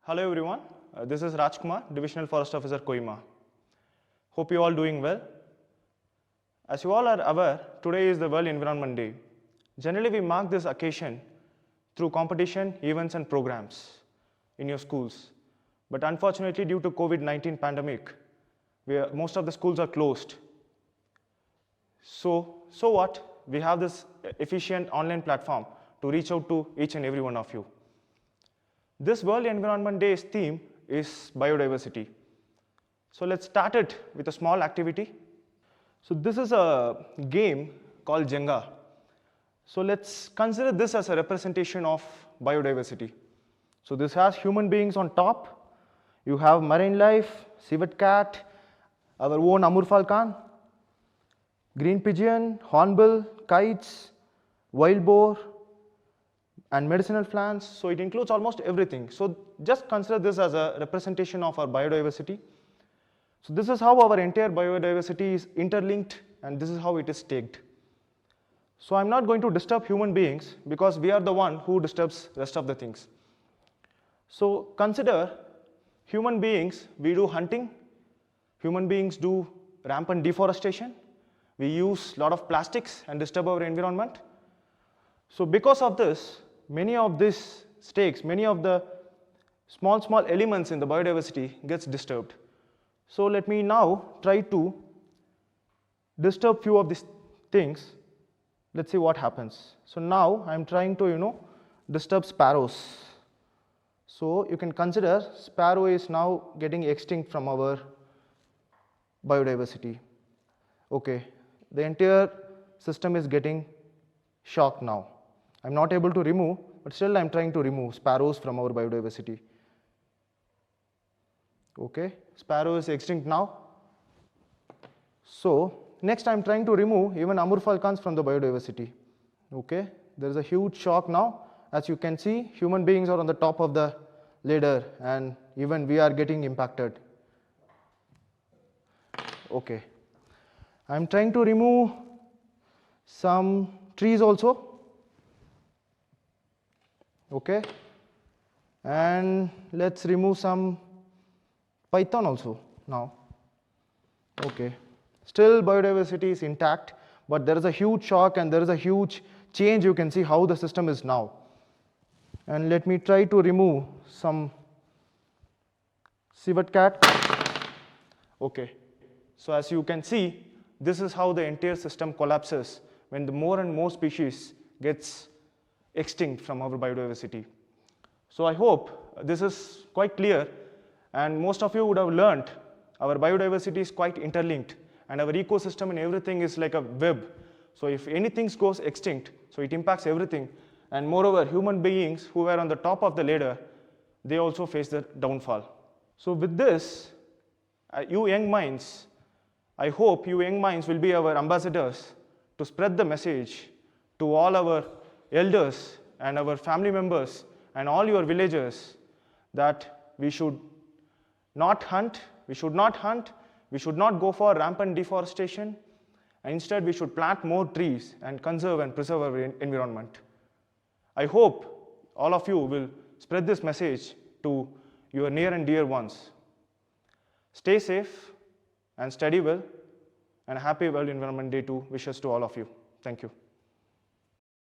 Hello everyone, this is Rajkumar, Divisional Forest Officer, Kohima. Hope you all doing well. As you all are aware, today is the World Environment Day. Generally, we mark this occasion through competition, events and programs in your schools. But unfortunately, due to COVID-19 pandemic, most of the schools are closed. So what? We have this efficient online platform to reach out to each and every one of you. This World Environment Day's theme is biodiversity. So let's start it with a small activity. So this is a game called Jenga. So let's consider this as a representation of biodiversity. So this has human beings on top. You have marine life, civet cat, our own Amur falcon, green pigeon, hornbill, kites, wild boar, and medicinal plants. So it includes almost everything. So just consider this as a representation of our biodiversity. So this is how our entire biodiversity is interlinked, and this is how it is staked. So I'm not going to disturb human beings because we are the one who disturbs rest of the things. So consider human beings, we do hunting, human beings do rampant deforestation, we use a lot of plastics and disturb our environment. So because of this, many of these stakes, many of the small elements in the biodiversity gets disturbed. So let me now try to disturb few of these things. Let's see what happens. So now I'm trying to disturb sparrows. So you can consider sparrow is now getting extinct from our biodiversity. Okay, the entire system is getting shocked now. I'm not able to remove, but still I'm trying to remove sparrows from our biodiversity. Okay, sparrow is extinct now. So next I'm trying to remove even Amur falcons from the biodiversity. Okay, there is a huge shock now. As you can see, human beings are on the top of the ladder and even we are getting impacted. Okay, I'm trying to remove some trees also. Okay, and let's remove some python also now. Okay, still biodiversity is intact, but there is a huge shock and there is a huge change. You can see how the system is now. And let me try to remove some civet cat. Okay, so as you can see, this is how the entire system collapses when the more and more species gets extinct from our biodiversity. So I hope this is quite clear, and most of you would have learned our biodiversity is quite interlinked and our ecosystem and everything is like a web. So if anything goes extinct, so it impacts everything, and moreover human beings who were on the top of the ladder, they also face the downfall. So with this, you young minds, I hope you young minds will be our ambassadors to spread the message to all our elders and our family members and all your villagers that we should not hunt, we should not go for rampant deforestation, and instead we should plant more trees and conserve and preserve our environment. I hope all of you will spread this message to your near and dear ones. Stay safe and study well, and happy World Environment Day wishes to all of you. Thank you.